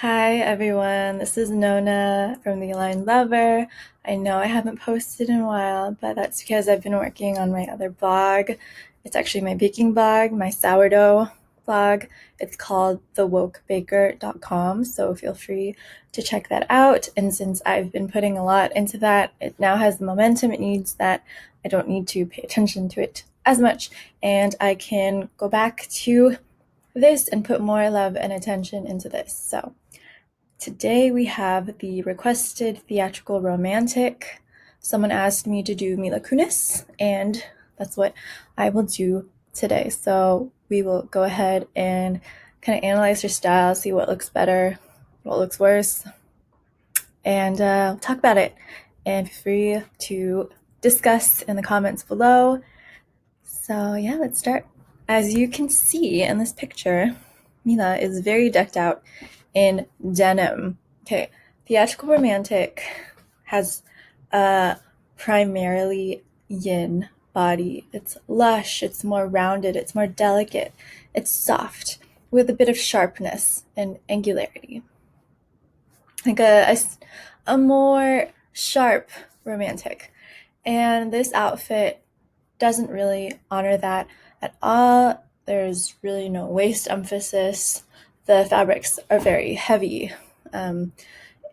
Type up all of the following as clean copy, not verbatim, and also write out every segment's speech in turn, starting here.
Hi everyone, this is Nona from The Aligned Lover. I know I haven't posted in a while, but that's because I've been working on my other blog. It's actually my baking blog, my sourdough blog. It's called thewokebaker.com, so feel free to check that out. And since I've been putting a lot into that, it now has the momentum it needs that I don't need to pay attention to it as much, and I can go back to this and put more love and attention into this. So today we have the requested theatrical romantic. Someone asked me to do Mila Kunis, and that's what I will do today. So we will go ahead and kind of analyze her style, see what looks better, what looks worse, and talk about it. And feel free to discuss in the comments below. So yeah, let's start. As you can see in this picture, Mila is very decked out in denim. Okay, theatrical romantic has a primarily yin body. It's lush, it's more rounded, it's more delicate, it's soft with a bit of sharpness and angularity. Like a more sharp romantic. And this outfit doesn't really honor that at all. There's really no waist emphasis. The fabrics are very heavy.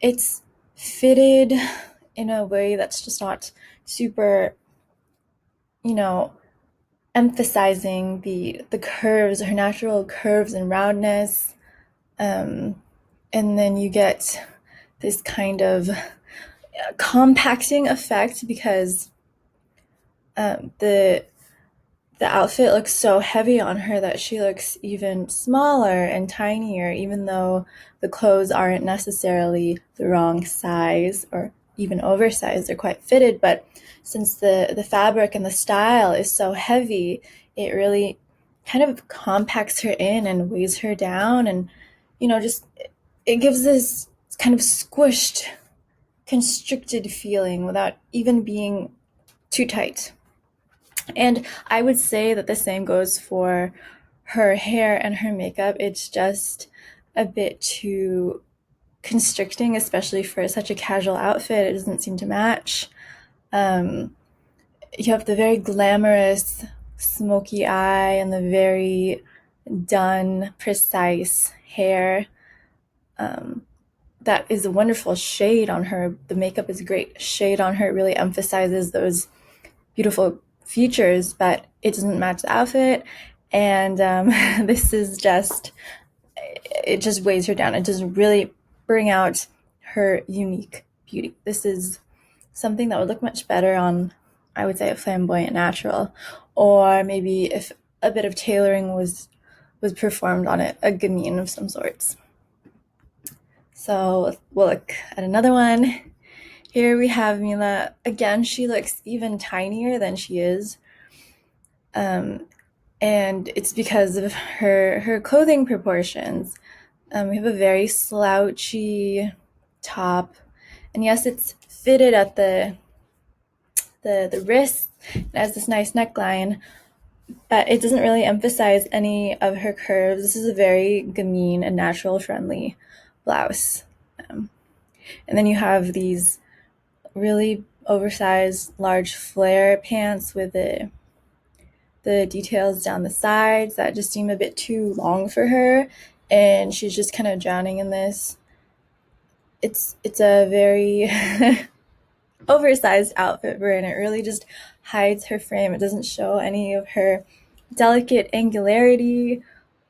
It's fitted in a way that's just not super, you know, emphasizing the curves, her natural curves and roundness. And then you get this kind of compacting effect because the outfit looks so heavy on her that she looks even smaller and tinier, even though the clothes aren't necessarily the wrong size or even oversized. They're quite fitted, but since the fabric and the style is so heavy, it really kind of compacts her in and weighs her down, and just it gives this kind of squished, constricted feeling without even being too tight. And I would say that the same goes for her hair and her makeup. It's just a bit too constricting, especially for such a casual outfit. It doesn't seem to match. Um, you have the very glamorous smoky eye and the very done, precise hair. Um, that is a wonderful shade on her. The makeup is a great shade on her. It really emphasizes those beautiful features, but it doesn't match the outfit. And this is just, it just weighs her down. It doesn't really bring out her unique beauty. This is something that would look much better on, I would say, a flamboyant natural, or maybe if a bit of tailoring was performed on it, a gamine of some sorts. So we'll look at another one. Here we have Mila. Again, she looks even tinier than she is. And it's because of her clothing proportions. We have a very slouchy top, and yes, it's fitted at the wrist. It has this nice neckline, but it doesn't really emphasize any of her curves. This is a very gamine and natural friendly blouse. And then you have these really oversized large flare pants with the details down the sides that just seem a bit too long for her, and she's just kind of drowning in this. It's a very oversized outfit for her, and it really just hides her frame. It doesn't show any of her delicate angularity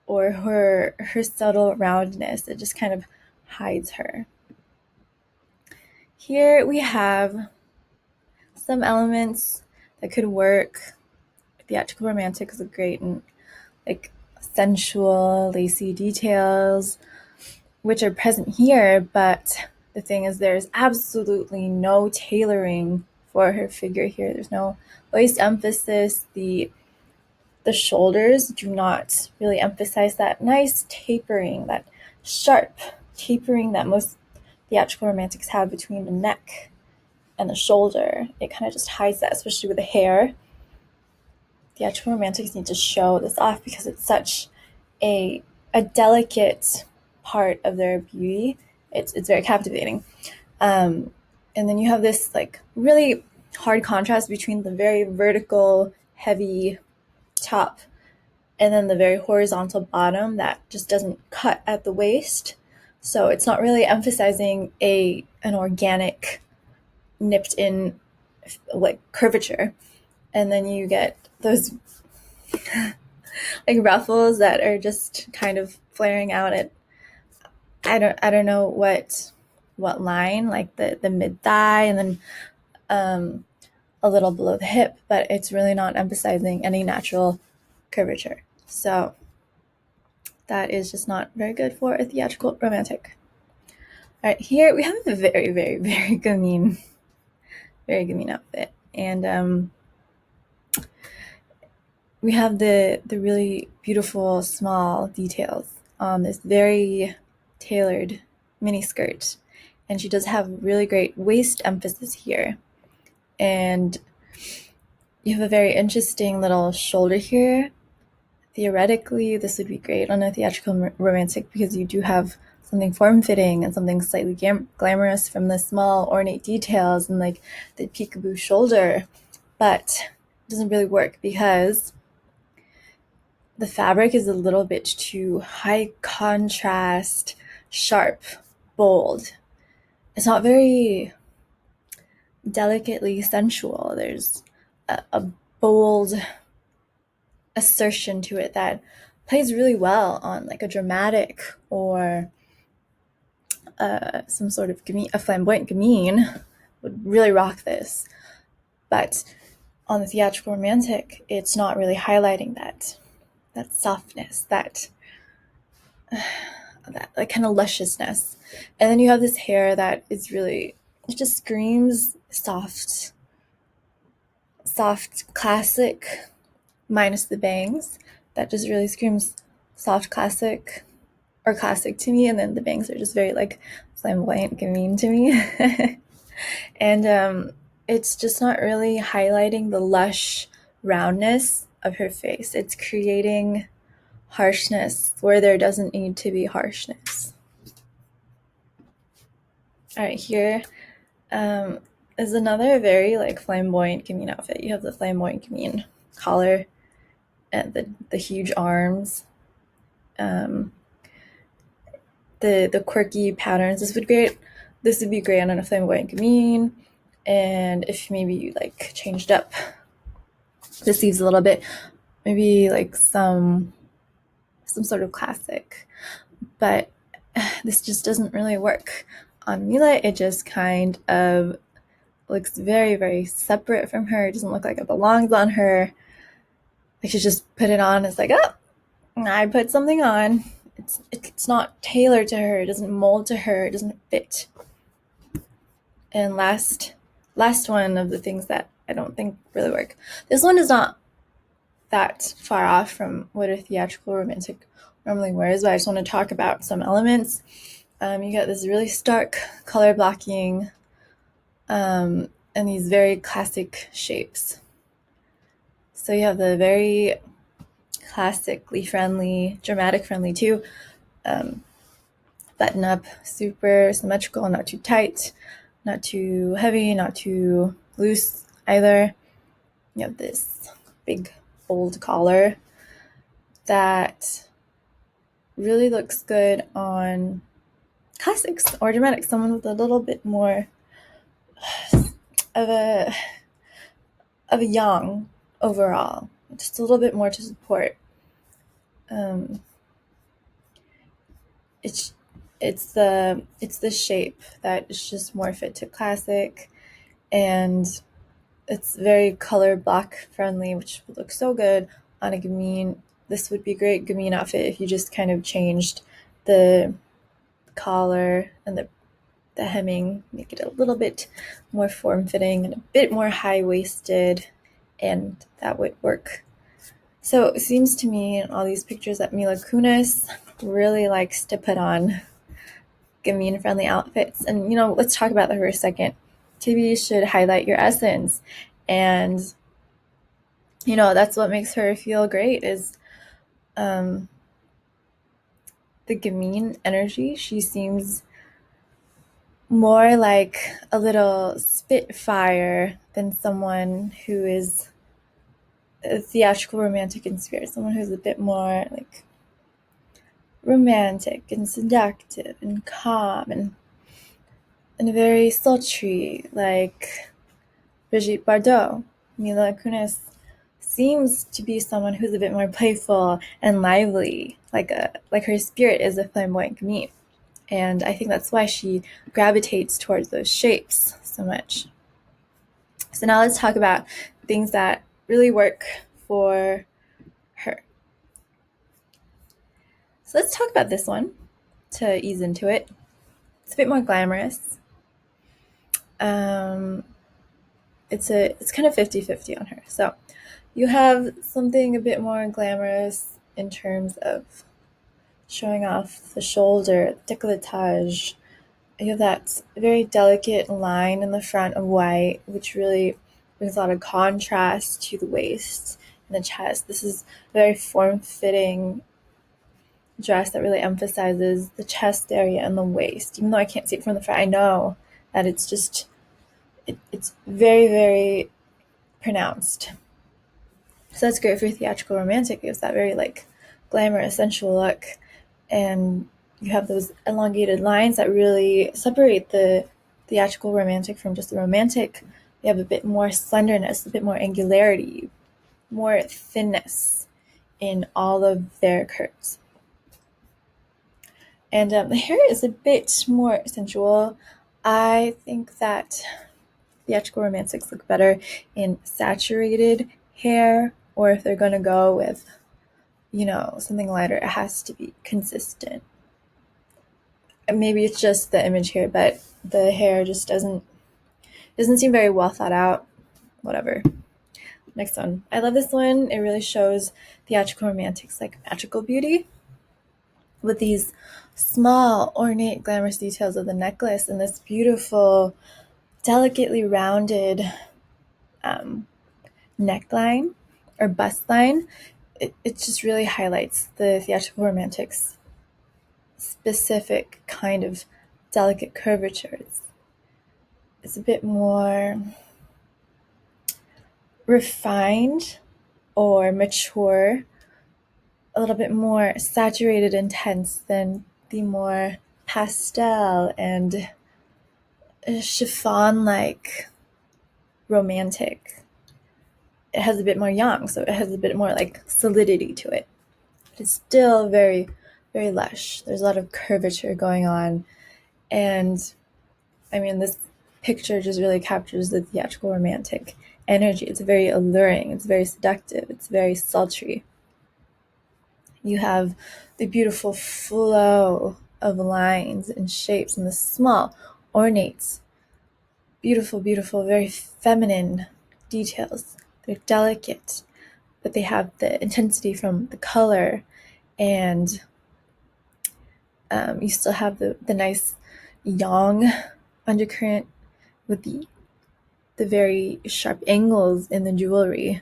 or her subtle roundness. It just kind of hides her. Here we have some elements that could work. Theatrical romantic is a great and like sensual, lacy details, which are present here, but the thing is there's absolutely no tailoring for her figure here. There's no waist emphasis. The shoulders do not really emphasize that nice tapering, that sharp tapering that most theatrical romantics have between the neck and the shoulder. It kind of just hides that, especially with the hair. Theatrical romantics need to show this off because it's such a delicate part of their beauty. It's very captivating. And then you have this like really hard contrast between the very vertical, heavy top and then the very horizontal bottom that just doesn't cut at the waist. So it's not really emphasizing an organic, nipped in like curvature. And then you get those like ruffles that are just kind of flaring out at I don't know what line, like the mid thigh and then a little below the hip, but it's really not emphasizing any natural curvature. So that is just not very good for a theatrical romantic. All right, here we have a very, very, very gamine outfit, and we have the really beautiful small details on this very tailored mini skirt, and she does have really great waist emphasis here, and you have a very interesting little shoulder here. Theoretically, this would be great on a theatrical romantic because you do have something form-fitting and something slightly glamorous from the small ornate details and like the peekaboo shoulder, but it doesn't really work because the fabric is a little bit too high contrast, sharp, bold. It's not very delicately sensual. There's a bold assertion to it that plays really well on like a dramatic or some sort of a flamboyant gamine would really rock this. But on the theatrical romantic, it's not really highlighting that softness, that like kind of lusciousness. And then you have this hair that is really, it just screams soft classic minus the bangs. That just really screams soft classic or classic to me, and then the bangs are just very like flamboyant gamine to me. And it's just not really highlighting the lush roundness of her face. It's creating harshness where there doesn't need to be harshness. All right, here is another very like flamboyant gamine outfit. You have the flamboyant gamine collar and the huge arms, the quirky patterns. This would be great on a flamboyant gamine, and if maybe you like changed up the sleeves a little bit, maybe like some sort of classic, but this just doesn't really work on Mila. It just kind of looks very, very separate from her. It doesn't look like it belongs on her. Like she just put it on. It's like, oh, I put something on. It's not tailored to her. It doesn't mold to her. It doesn't fit. And last one of the things that I don't think really work. This one is not that far off from what a theatrical romantic normally wears, but I just want to talk about some elements. You got this really stark color blocking and these very classic shapes. So you have the very classically friendly, dramatic friendly too, button up, super symmetrical, not too tight, not too heavy, not too loose either. You have this big bold collar that really looks good on classics or dramatics, someone with a little bit more of a yang overall, just a little bit more to support. It's the shape that is just more fit to classic, and it's very color block friendly, which would look so good on a gamine. This would be a great gamine outfit if you just kind of changed the collar and the hemming, make it a little bit more form-fitting and a bit more high-waisted, and that would work. So it seems to me in all these pictures that Mila Kunis really likes to put on gamine-friendly outfits. And, let's talk about that for a second. Kibbe should highlight your essence. And, that's what makes her feel great is the gamine energy. She seems more like a little spitfire than someone who is a theatrical romantic in spirit, someone who's a bit more like romantic and seductive and calm and very sultry, like Brigitte Bardot. Mila Kunis seems to be someone who's a bit more playful and lively, like her spirit is a flamboyant gamine. And I think that's why she gravitates towards those shapes so much. So now let's talk about things that really work for her. So let's talk about this one to ease into it. It's a bit more glamorous. Um, it's kind of 50-50 on her. So you have something a bit more glamorous in terms of showing off the shoulder, décolletage. You have that very delicate line in the front of white, which really brings a lot of contrast to the waist and the chest. This is a very form-fitting dress that really emphasizes the chest area and the waist. Even though I can't see it from the front, I know that it's very, very pronounced. So that's great for theatrical romantic. It gives that very like glamorous, sensual look. And you have those elongated lines that really separate the theatrical romantic from just the romantic. You have a bit more slenderness, a bit more angularity, more thinness in all of their curves. And the hair is a bit more sensual. I think that theatrical romantics look better in saturated hair, or if they're going to go with, something lighter, it has to be consistent. Maybe it's just the image here, but the hair just doesn't seem very well thought out. Whatever. Next one. I love this one. It really shows theatrical romantics like magical beauty with these small, ornate, glamorous details of the necklace and this beautiful, delicately rounded neckline or bust line. It just really highlights the theatrical romantics specific kind of delicate curvature. It's a bit more refined or mature, a little bit more saturated, intense than the more pastel and chiffon-like romantic. It has a bit more yang, so it has a bit more like solidity to it. But it's still very, very lush. There's a lot of curvature going on. And I mean, this picture just really captures the theatrical romantic energy. It's very alluring. It's very seductive. It's very sultry. You have the beautiful flow of lines and shapes and the small, ornate, beautiful, beautiful, very feminine details. They're delicate, but they have the intensity from the color, and you still have the nice yang undercurrent with the very sharp angles in the jewelry.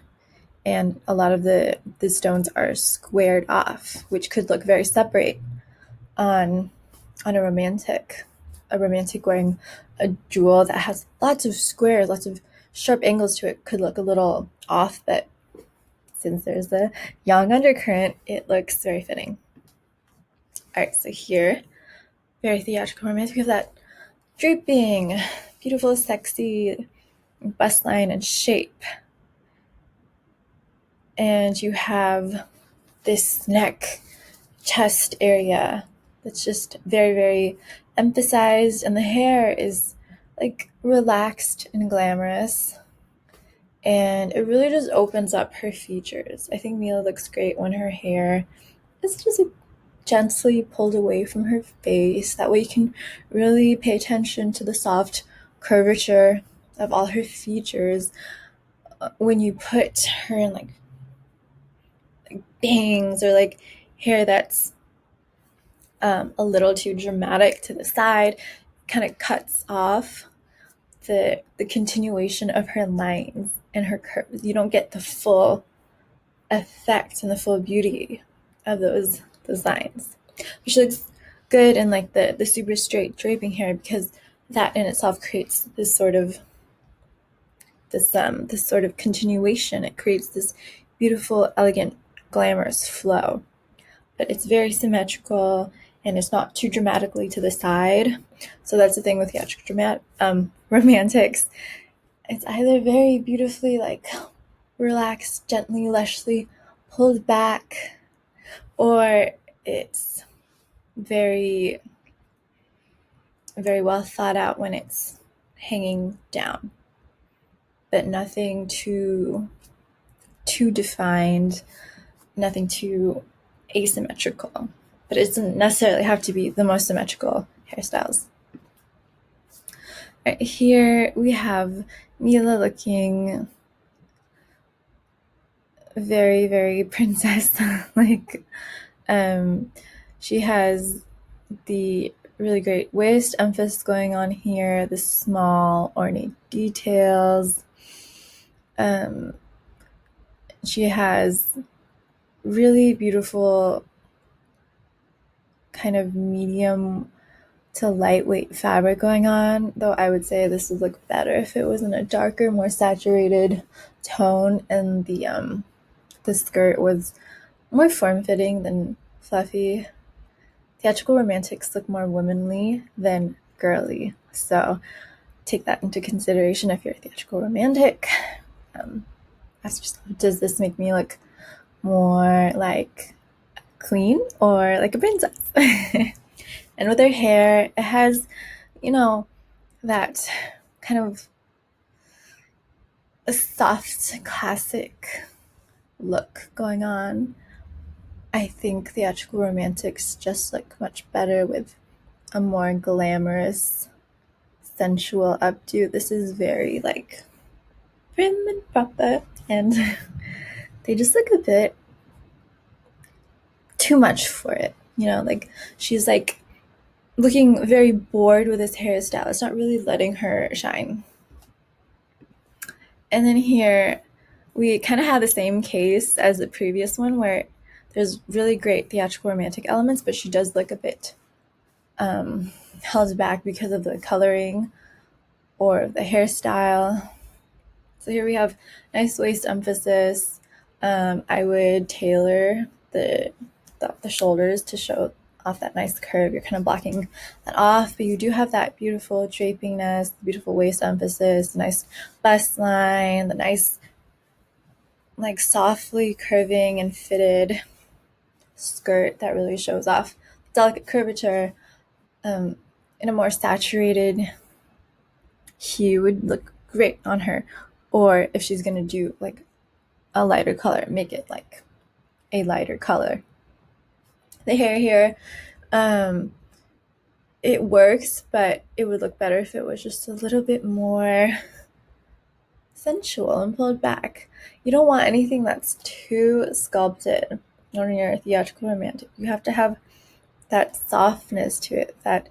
And a lot of the stones are squared off, which could look very separate on a romantic wearing a jewel that has lots of squares, lots of sharp angles to it, could look a little off, but since there's the yang undercurrent, it looks very fitting. All right, so here, very theatrical romantic, we have that draping, beautiful, sexy bust line and shape. And you have this neck, chest area that's just very, very emphasized, and the hair is like relaxed and glamorous, and it really just opens up her features. I think Mila looks great when her hair is just gently pulled away from her face. That way you can really pay attention to the soft curvature of all her features. When you put her in like bangs or like hair that's a little too dramatic to the side, kind of cuts off the continuation of her lines and her curves. You don't get the full effect and the full beauty of those lines. But she looks good in like the super straight draping hair, because that in itself creates this sort of continuation. It creates this beautiful, elegant, glamorous flow. But it's very symmetrical, and it's not too dramatically to the side. So that's the thing with theatrical romantics. It's either very beautifully like relaxed, gently, lushly pulled back, or it's very, very well thought out when it's hanging down, but nothing too defined, nothing too asymmetrical. But it doesn't necessarily have to be the most symmetrical hairstyles. Right here we have Mila looking very, very princess like. She has the really great waist emphasis going on here, the small ornate details. She has really beautiful kind of medium to lightweight fabric going on, though I would say this would look better if it was in a darker, more saturated tone, and the skirt was more form-fitting than fluffy. Theatrical romantics look more womanly than girly, so take that into consideration if you're a theatrical romantic. Ask yourself, does this make me look more like queen or like a princess? And with her hair, it has, that kind of a soft, classic look going on. I think theatrical romantics just look much better with a more glamorous, sensual updo. This is very like prim and proper, and they just look a bit too much for it. Like she's like looking very bored with this hairstyle. It's not really letting her shine. And then here, we kind of have the same case as the previous one, where there's really great theatrical romantic elements, but she does look a bit held back because of the coloring or the hairstyle. So here we have nice waist emphasis. I would tailor the shoulders to show off that nice curve. You're kind of blocking that off, but you do have that beautiful drapiness, the beautiful waist emphasis, the nice bust line, the nice like softly curving and fitted skirt that really shows off delicate curvature. In a more saturated hue would look great on her. Or if she's gonna do like a lighter color, make it like a lighter color. The hair here, it works, but it would look better if it was just a little bit more sensual and pulled back. You don't want anything that's too sculpted when you're a theatrical romantic. You have to have that softness to it, that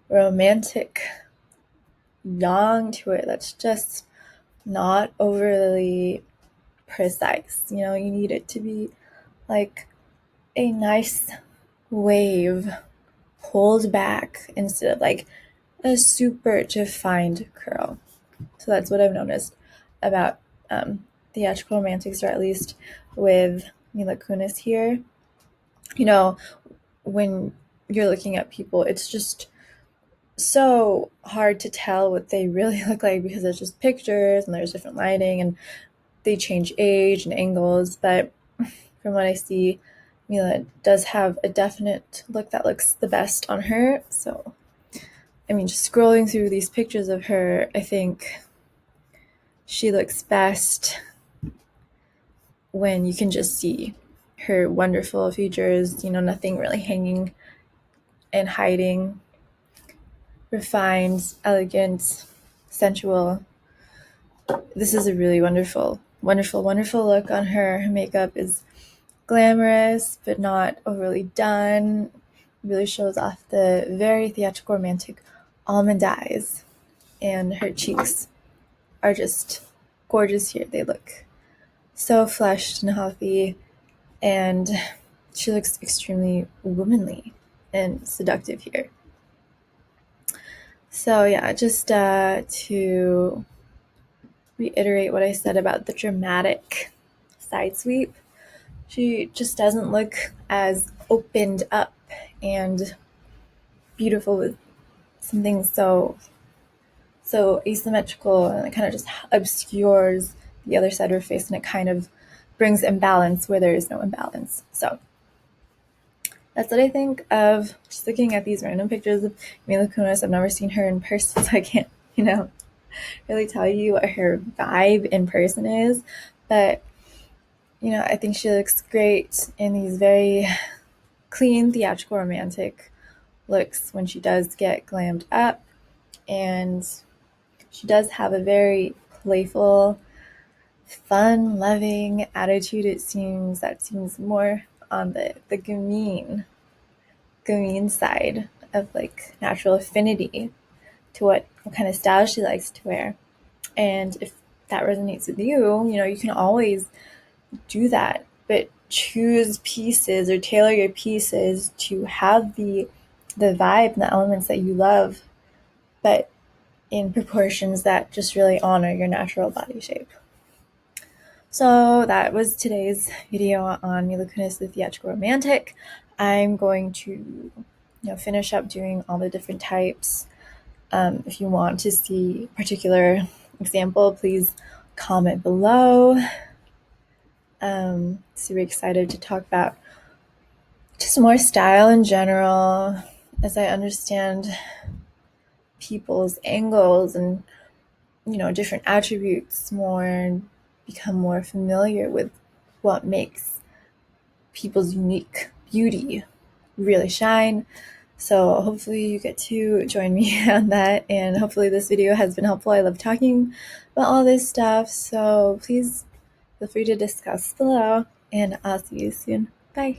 romantic yang to it that's just not overly precise. You need it to be like a nice wave pulled back instead of like a super defined curl. So that's what I've noticed about theatrical romantics, or at least with Mila Kunis here. When you're looking at people, it's just so hard to tell what they really look like, because it's just pictures and there's different lighting and they change age and angles. But from what I see, Mila does have a definite look that looks the best on her. So, just scrolling through these pictures of her, I think she looks best when you can just see her wonderful features, nothing really hanging and hiding. Refined, elegant, sensual. This is a really wonderful, wonderful, wonderful look on her. Her makeup is glamorous, but not overly done. Really shows off the very theatrical romantic almond eyes. And her cheeks are just gorgeous here. They look so flushed and healthy, and she looks extremely womanly. and seductive here. So yeah, just to reiterate what I said about the dramatic side sweep, she just doesn't look as opened up and beautiful with something so asymmetrical, and it kind of just obscures the other side of her face, and it kind of brings imbalance where there is no imbalance. So that's what I think of just looking at these random pictures of Mila Kunis. I've never seen her in person, so I can't, really tell you what her vibe in person is. But, I think she looks great in these very clean, theatrical, romantic looks when she does get glammed up. And she does have a very playful, fun, loving attitude. It seems more on the gamine side of like natural affinity to what kind of style she likes to wear. And if that resonates with you, you can always do that, but choose pieces or tailor your pieces to have the vibe and the elements that you love, but in proportions that just really honor your natural body shape. So that was today's video on Mila Kunis, the theatrical romantic. I'm going to finish up doing all the different types. If you want to see a particular example, please comment below. Super excited to talk about just more style in general as I understand people's angles and different attributes more, and become more familiar with what makes people's unique beauty really shine. So hopefully you get to join me on that, and hopefully this video has been helpful. I love talking about all this stuff, so please feel free to discuss below, and I'll see you soon. Bye.